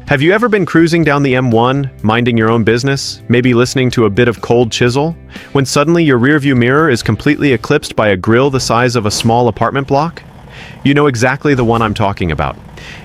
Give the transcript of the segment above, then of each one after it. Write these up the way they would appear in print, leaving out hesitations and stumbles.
Have you ever been cruising down the M1, minding your own business, maybe listening to a bit of Cold Chisel, when suddenly your rearview mirror is completely eclipsed by a grille the size of a small apartment block? You know exactly the one I'm talking about.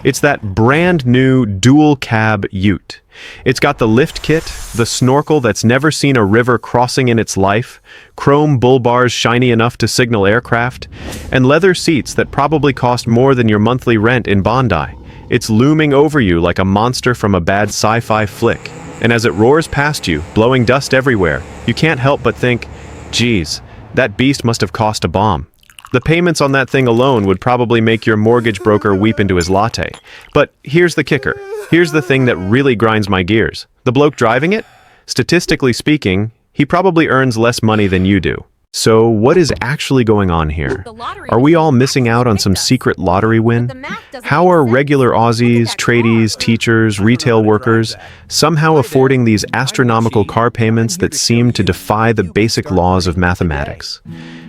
It's that brand new dual cab ute. It's got the lift kit, the snorkel that's never seen a river crossing in its life, chrome bull bars shiny enough to signal aircraft, and leather seats that probably cost more than your monthly rent in Bondi. It's looming over you like a monster from a bad sci-fi flick. And as it roars past you, blowing dust everywhere, you can't help but think, geez, that beast must have cost a bomb. The payments on that thing alone would probably make your mortgage broker weep into his latte. But here's the kicker. Here's the thing that really grinds my gears. The bloke driving it? Statistically speaking, he probably earns less money than you do. So what is actually going on here? Are we all missing out on some secret lottery win? How are regular Aussies, tradies, teachers, retail workers somehow affording these astronomical car payments that seem to defy the basic laws of mathematics?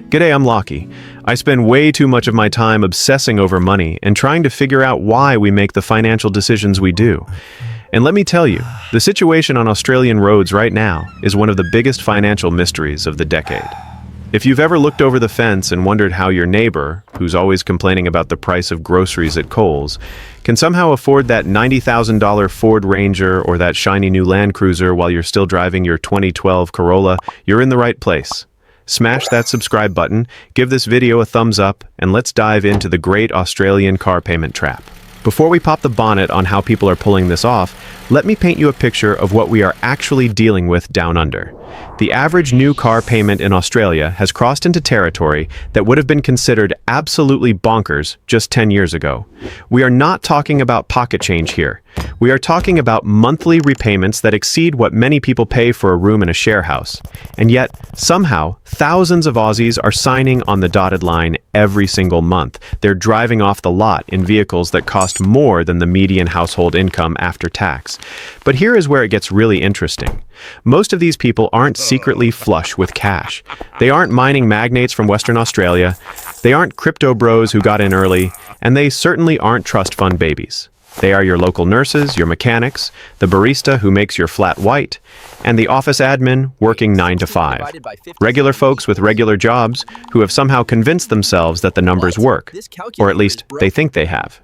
G'day, I'm Lachie. I spend way too much of my time obsessing over money and trying to figure out why we make the financial decisions we do. And let me tell you, the situation on Australian roads right now is one of the biggest financial mysteries of the decade. If you've ever looked over the fence and wondered how your neighbor, who's always complaining about the price of groceries at Kohl's, can somehow afford that $90,000 Ford Ranger or that shiny new Land Cruiser while you're still driving your 2012 Corolla, you're in the right place. Smash that subscribe button, give this video a thumbs up, and let's dive into the great Australian car payment trap. Before we pop the bonnet on how people are pulling this off, let me paint you a picture of what we are actually dealing with down under. The average new car payment in Australia has crossed into territory that would have been considered absolutely bonkers just 10 years ago. We are not talking about pocket change here. We are talking about monthly repayments that exceed what many people pay for a room in a share house. And yet, somehow, thousands of Aussies are signing on the dotted line every single month. They're driving off the lot in vehicles that cost more than the median household income after tax. But here is where it gets really interesting. Most of these people aren't secretly flush with cash. They aren't mining magnates from Western Australia. They aren't crypto bros who got in early. And they certainly aren't trust fund babies. They are your local nurses, your mechanics, the barista who makes your flat white, and the office admin working 9 to 5. Regular folks with regular jobs who have somehow convinced themselves that the numbers work, or at least they think they have.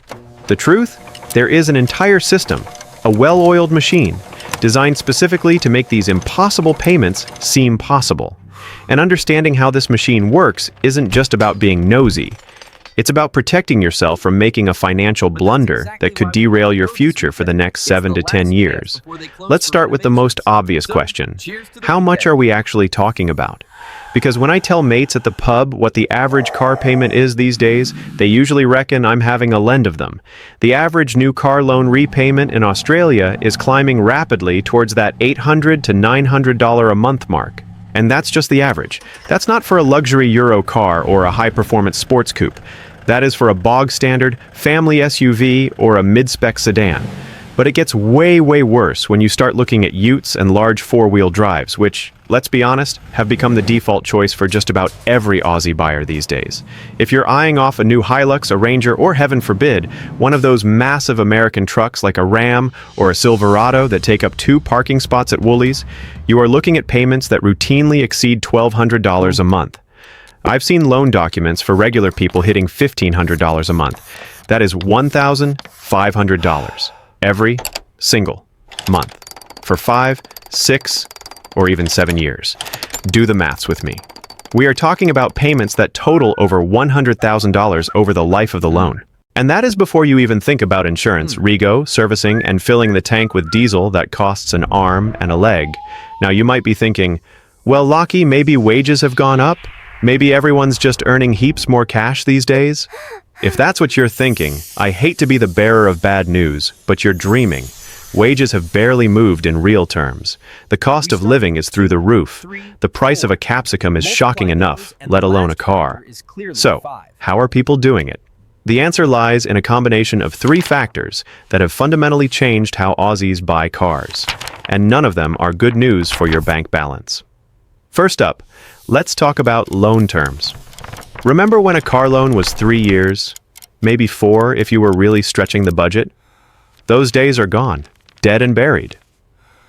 The truth? There is an entire system, a well-oiled machine, designed specifically to make these impossible payments seem possible. And understanding how this machine works isn't just about being nosy. It's about protecting yourself from making a financial blunder that could derail your future for the next 7 to 10 years. Let's start with the most obvious question. How much are we actually talking about? Because when I tell mates at the pub what the average car payment is these days, they usually reckon I'm having a lend of them. The average new car loan repayment in Australia is climbing rapidly towards that $800 to $900 a month mark. And that's just the average. That's not for a luxury Euro car or a high-performance sports coupe. That is for a bog-standard family SUV or a mid-spec sedan. But it gets way, way worse when you start looking at utes and large four-wheel drives, which, let's be honest, have become the default choice for just about every Aussie buyer these days. If you're eyeing off a new Hilux, a Ranger, or heaven forbid, one of those massive American trucks like a Ram or a Silverado that take up 2 parking spots at Woolies, you are looking at payments that routinely exceed $1,200 a month. I've seen loan documents for regular people hitting $1,500 a month. That is $1,500 every single month for 5, 6, or even 7 years. Do the maths with me. We are talking about payments that total over $100,000 over the life of the loan. And that is before you even think about insurance, rego, servicing, and filling the tank with diesel that costs an arm and a leg. Now you might be thinking, well, Lachie, maybe wages have gone up? Maybe everyone's just earning heaps more cash these days? If that's what you're thinking, I hate to be the bearer of bad news, but you're dreaming. Wages have barely moved in real terms. The cost of living is through the roof. The price of a capsicum is shocking enough, let alone a car. So, how are people doing it? The answer lies in a combination of 3 factors that have fundamentally changed how Aussies buy cars. And none of them are good news for your bank balance. First up, let's talk about loan terms. Remember when a car loan was 3 years? Maybe 4 if you were really stretching the budget? Those days are gone. dead and buried.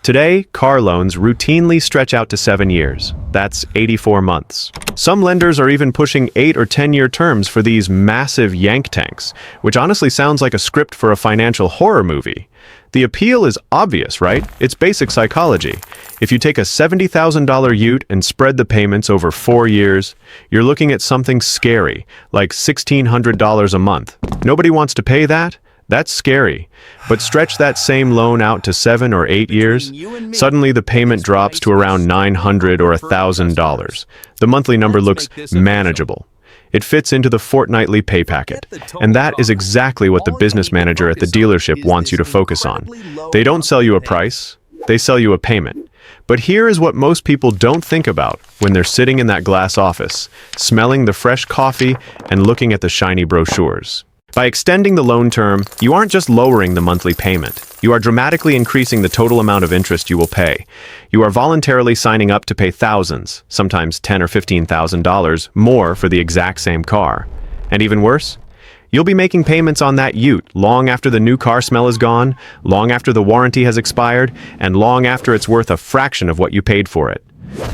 Today, car loans routinely stretch out to 7 years. That's 84 months. Some lenders are even pushing 8 or 10-year terms for these massive yank tanks, which honestly sounds like a script for a financial horror movie. The appeal is obvious, right? It's basic psychology. If you take a $70,000 ute and spread the payments over 4 years, you're looking at something scary, like $1,600 a month. Nobody wants to pay that? That's scary. But stretch that same loan out to 7 or 8 years, suddenly the payment drops to around $900 or $1,000. The monthly number looks manageable. It fits into the fortnightly pay packet. And that is exactly what the business manager at the dealership wants you to focus on. They don't sell you a price, they sell you a payment. But here is what most people don't think about when they're sitting in that glass office, smelling the fresh coffee and looking at the shiny brochures. By extending the loan term, you aren't just lowering the monthly payment. You are dramatically increasing the total amount of interest you will pay. You are voluntarily signing up to pay thousands, sometimes $10,000 or $15,000 more for the exact same car. And even worse, you'll be making payments on that ute long after the new car smell is gone, long after the warranty has expired, and long after it's worth a fraction of what you paid for it.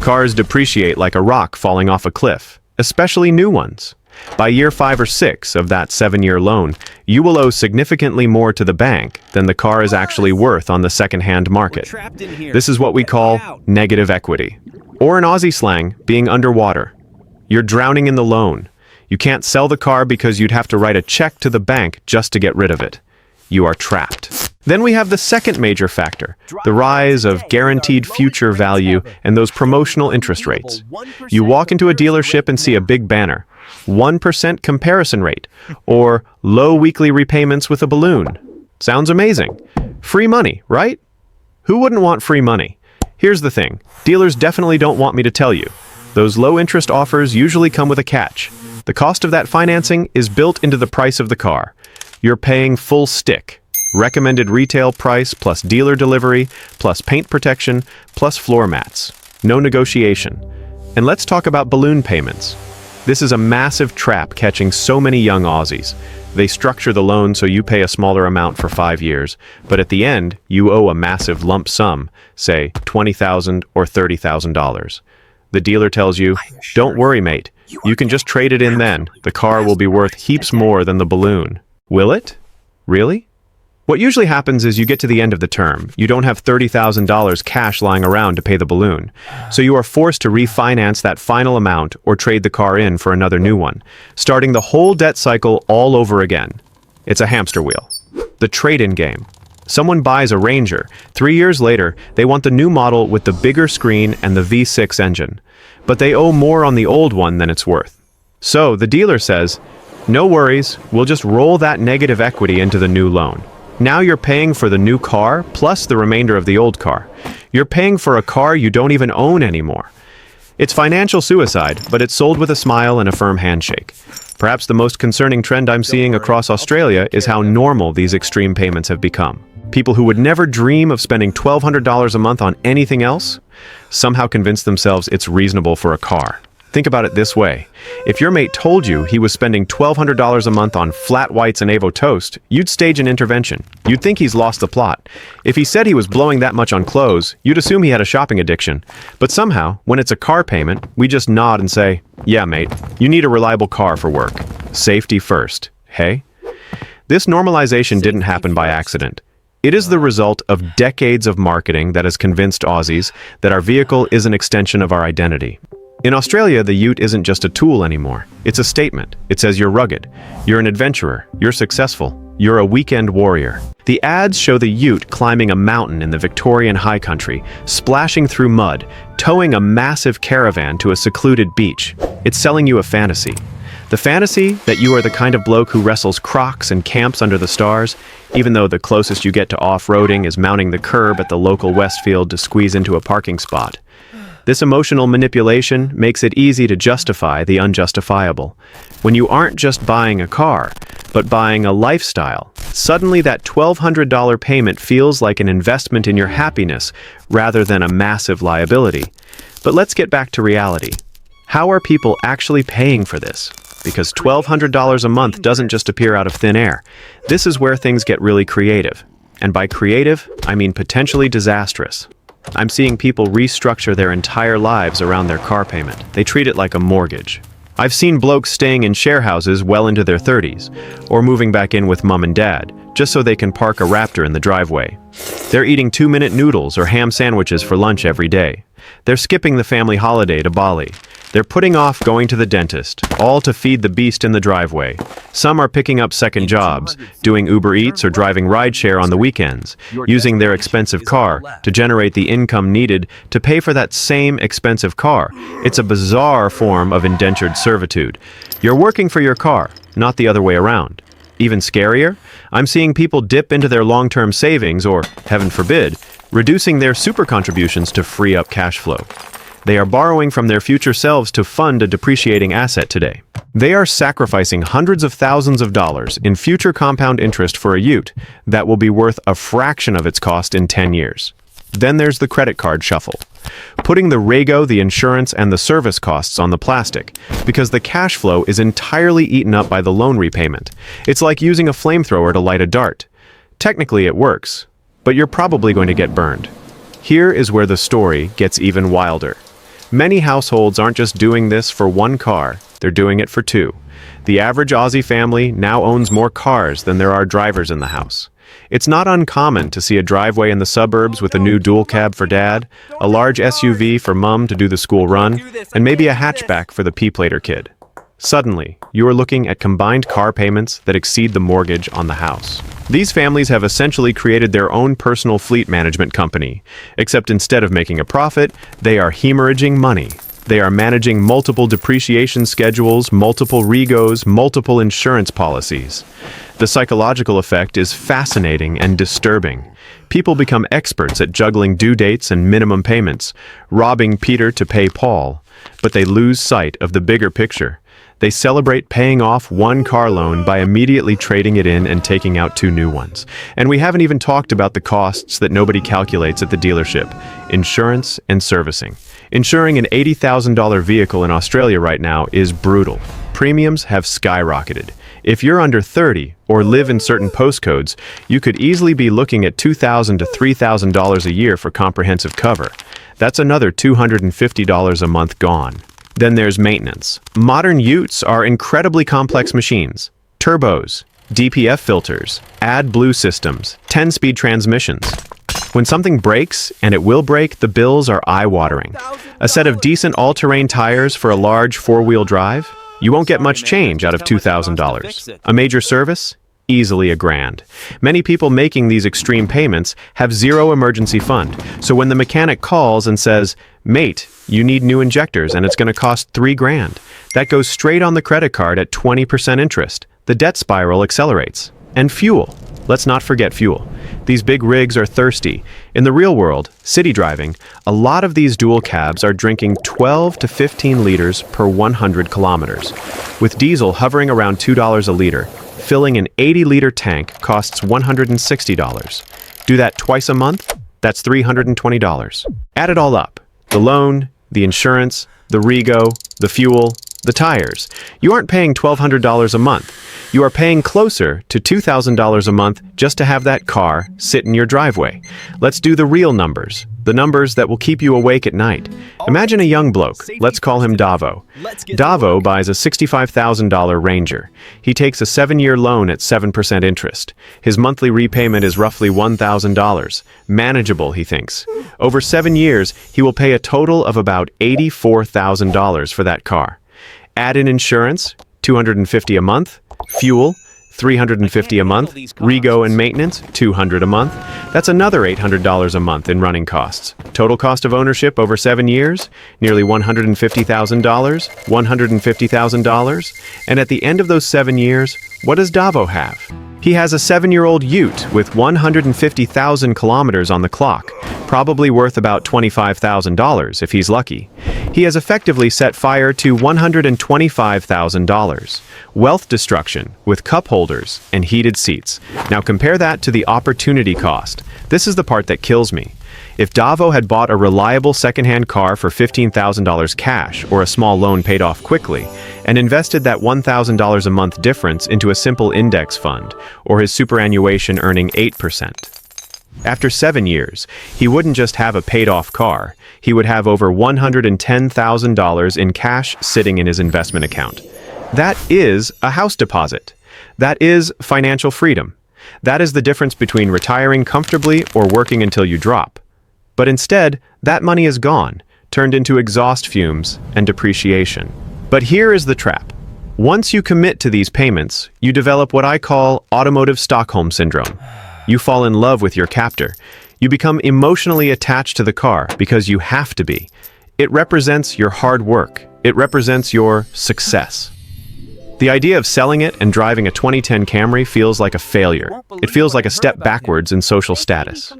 Cars depreciate like a rock falling off a cliff, especially new ones. By year 5 or 6 of that 7-year loan, you will owe significantly more to the bank than the car is actually worth on the second-hand market. This is what we call negative equity, or in Aussie slang, being underwater. You're drowning in the loan. You can't sell the car because you'd have to write a check to the bank just to get rid of it. You are trapped. Then we have the second major factor, the rise of guaranteed future value and those promotional interest rates. You walk into a dealership and see a big banner, 1% comparison rate, or low weekly repayments with a balloon. Sounds amazing. Free money, right? Who wouldn't want free money? Here's the thing, dealers definitely don't want me to tell you. Those low interest offers usually come with a catch. The cost of that financing is built into the price of the car. You're paying full stick. Recommended retail price plus dealer delivery plus paint protection plus floor mats. No negotiation. And let's talk about balloon payments. This is a massive trap catching so many young Aussies. They structure the loan so you pay a smaller amount for 5 years, but at the end, you owe a massive lump sum, say $20,000 or $30,000. The dealer tells you, "Don't worry, mate. You can just trade it in then. The car will be worth heaps more than the balloon." Will it? Really? What usually happens is you get to the end of the term. You don't have $30,000 cash lying around to pay the balloon. So you are forced to refinance that final amount or trade the car in for another new one, starting the whole debt cycle all over again. It's a hamster wheel. The trade-in game. Someone buys a Ranger. 3 years later, they want the new model with the bigger screen and the V6 engine. But they owe more on the old one than it's worth. So the dealer says, "No worries, we'll just roll that negative equity into the new loan." Now you're paying for the new car plus the remainder of the old car. You're paying for a car you don't even own anymore. It's financial suicide, but it's sold with a smile and a firm handshake. Perhaps the most concerning trend I'm seeing across Australia is how normal these extreme payments have become. People who would never dream of spending $1,200 a month on anything else somehow convince themselves it's reasonable for a car. Think about it this way. If your mate told you he was spending $1,200 a month on flat whites and Avo toast, you'd stage an intervention. You'd think he's lost the plot. If he said he was blowing that much on clothes, you'd assume he had a shopping addiction. But somehow, when it's a car payment, we just nod and say, "Yeah, mate, you need a reliable car for work. Safety first, hey?" This normalization didn't happen by accident. It is the result of decades of marketing that has convinced Aussies that our vehicle is an extension of our identity. In Australia, the ute isn't just a tool anymore. It's a statement. It says you're rugged, you're an adventurer, you're successful, you're a weekend warrior. The ads show the ute climbing a mountain in the Victorian high country, splashing through mud, towing a massive caravan to a secluded beach. It's selling you a fantasy. The fantasy that you are the kind of bloke who wrestles crocs and camps under the stars, even though the closest you get to off-roading is mounting the curb at the local Westfield to squeeze into a parking spot. This emotional manipulation makes it easy to justify the unjustifiable. When you aren't just buying a car, but buying a lifestyle, suddenly that $1,200 payment feels like an investment in your happiness rather than a massive liability. But let's get back to reality. How are people actually paying for this? Because $1,200 a month doesn't just appear out of thin air. This is where things get really creative. And by creative, I mean potentially disastrous. I'm seeing people restructure their entire lives around their car payment. They treat it like a mortgage. I've seen blokes staying in share houses well into their 30s, or moving back in with mom and dad, just so they can park a Raptor in the driveway. They're eating 2-minute noodles or ham sandwiches for lunch every day. They're skipping the family holiday to Bali. They're putting off going to the dentist, all to feed the beast in the driveway. Some are picking up second jobs, doing Uber Eats or driving rideshare on the weekends, using their expensive car to generate the income needed to pay for that same expensive car. It's a bizarre form of indentured servitude. You're working for your car, not the other way around. Even scarier, I'm seeing people dip into their long-term savings or, heaven forbid, reducing their super contributions to free up cash flow. They are borrowing from their future selves to fund a depreciating asset today. They are sacrificing hundreds of thousands of dollars in future compound interest for a ute that will be worth a fraction of its cost in 10 years. Then there's the credit card shuffle. Putting the rego, the insurance, and the service costs on the plastic, because the cash flow is entirely eaten up by the loan repayment. It's like using a flamethrower to light a dart. Technically it works, but you're probably going to get burned. Here is where the story gets even wilder. Many households aren't just doing this for one car, they're doing it for two. The average Aussie family now owns more cars than there are drivers in the house. It's not uncommon to see a driveway in the suburbs with a new dual cab for dad, a large SUV for mum to do the school run, and maybe a hatchback for the P-plater kid. Suddenly, you are looking at combined car payments that exceed the mortgage on the house. These families have essentially created their own personal fleet management company, except instead of making a profit, they are hemorrhaging money. They are managing multiple depreciation schedules, multiple regos, multiple insurance policies. The psychological effect is fascinating and disturbing. People become experts at juggling due dates and minimum payments, robbing Peter to pay Paul, but they lose sight of the bigger picture. They celebrate paying off one car loan by immediately trading it in and taking out 2 new ones. And we haven't even talked about the costs that nobody calculates at the dealership: insurance and servicing. Insuring an $80,000 vehicle in Australia right now is brutal. Premiums have skyrocketed. If you're under 30 or live in certain postcodes, you could easily be looking at $2,000 to $3,000 a year for comprehensive cover. That's another $250 a month gone. Then there's maintenance. Modern utes are incredibly complex machines. Turbos, DPF filters, AdBlue systems, 10-speed transmissions. When something breaks, and it will break, the bills are eye-watering. A set of decent all-terrain tires for a large 4-wheel drive? You won't get much change out of $2,000. A major service? Easily $1,000. Many people making these extreme payments have zero emergency fund, so when the mechanic calls and says, "Mate, you need new injectors and it's going to cost $3,000," that goes straight on the credit card at 20% interest. The debt spiral accelerates. And fuel. Let's not forget fuel. These big rigs are thirsty. In the real world, city driving, a lot of these dual cabs are drinking 12 to 15 liters per 100 kilometers. With diesel hovering around $2 a liter, filling an 80-liter tank costs $160. Do that twice a month? That's $320. Add it all up. The loan, the insurance, the rego, the fuel, the tires. You aren't paying $1,200 a month. You are paying closer to $2,000 a month just to have that car sit in your driveway. Let's do the real numbers, the numbers that will keep you awake at night. Imagine a young bloke, let's call him Davo. Davo buys a $65,000 Ranger. He takes a 7-year loan at 7% interest. His monthly repayment is roughly $1,000. Manageable, he thinks. Over 7 years, he will pay a total of about $84,000 for that car. Add in insurance, $250 a month, fuel, $350 a month, rego and maintenance, $200 a month. That's another $800 a month in running costs. Total cost of ownership over 7 years, nearly $150,000, $150,000. And at the end of those 7 years, what does Davo have? He has a 7-year-old ute with 150,000 kilometers on the clock, probably worth about $25,000 if he's lucky. He has effectively set fire to $125,000. Wealth destruction with cup holders and heated seats. Now compare that to the opportunity cost. This is the part that kills me. If Davo had bought a reliable secondhand car for $15,000 cash or a small loan paid off quickly, and invested that $1,000 a month difference into a simple index fund, or his superannuation earning 8%, After 7 years, he wouldn't just have a paid-off car, he would have over $110,000 in cash sitting in his investment account. That is a house deposit. That is financial freedom. That is the difference between retiring comfortably or working until you drop. But instead, that money is gone, turned into exhaust fumes and depreciation. But here is the trap. Once you commit to these payments, you develop what I call automotive Stockholm syndrome. You fall in love with your captor. You become emotionally attached to the car because you have to be. It represents your hard work. It represents your success. The idea of selling it and driving a 2010 Camry feels like a failure. It feels like a step backwards in social status.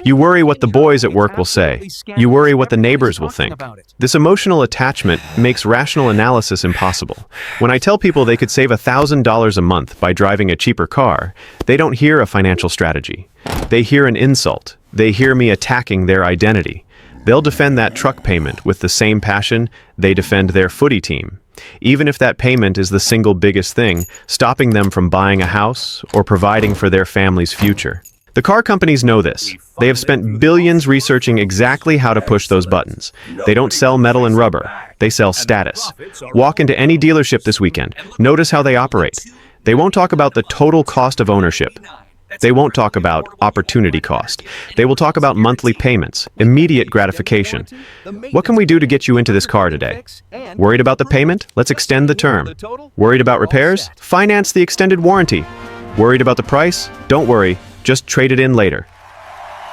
You worry what the boys at work will say. You worry what the neighbors will think. This emotional attachment makes rational analysis impossible. When I tell people they could save $1,000 a month by driving a cheaper car, they don't hear a financial strategy. They hear an insult. They hear me attacking their identity. They'll defend that truck payment with the same passion they defend their footy team, even if that payment is the single biggest thing stopping them from buying a house or providing for their family's future. The car companies know this. They have spent billions researching exactly how to push those buttons. They don't sell metal and rubber. They sell status. Walk into any dealership this weekend. Notice how they operate. They won't talk about the total cost of ownership. They won't talk about opportunity cost. They will talk about monthly payments, immediate gratification. What can we do to get you into this car today? Worried about the payment? Let's extend the term. Worried about repairs? Finance the extended warranty. Worried about the price? Don't worry, just trade it in later.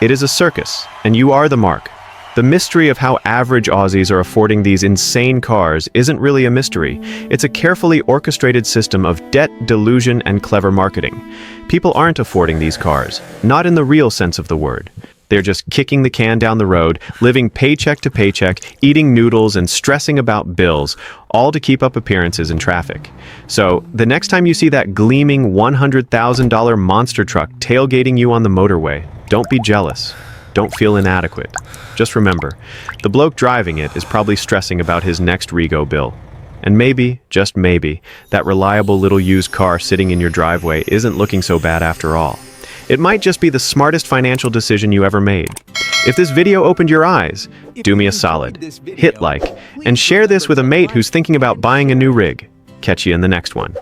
It is a circus, and you are the mark. The mystery of how average Aussies are affording these insane cars isn't really a mystery. It's a carefully orchestrated system of debt, delusion, and clever marketing. People aren't affording these cars, not in the real sense of the word. They're just kicking the can down the road, living paycheck to paycheck, eating noodles and stressing about bills, all to keep up appearances in traffic. So, the next time you see that gleaming $100,000 monster truck tailgating you on the motorway, don't be jealous. Don't feel inadequate. Just remember, the bloke driving it is probably stressing about his next rego bill. And maybe, just maybe, that reliable little used car sitting in your driveway isn't looking so bad after all. It might just be the smartest financial decision you ever made. If this video opened your eyes, do me a solid. Hit like, and share this with a mate who's thinking about buying a new rig. Catch you in the next one.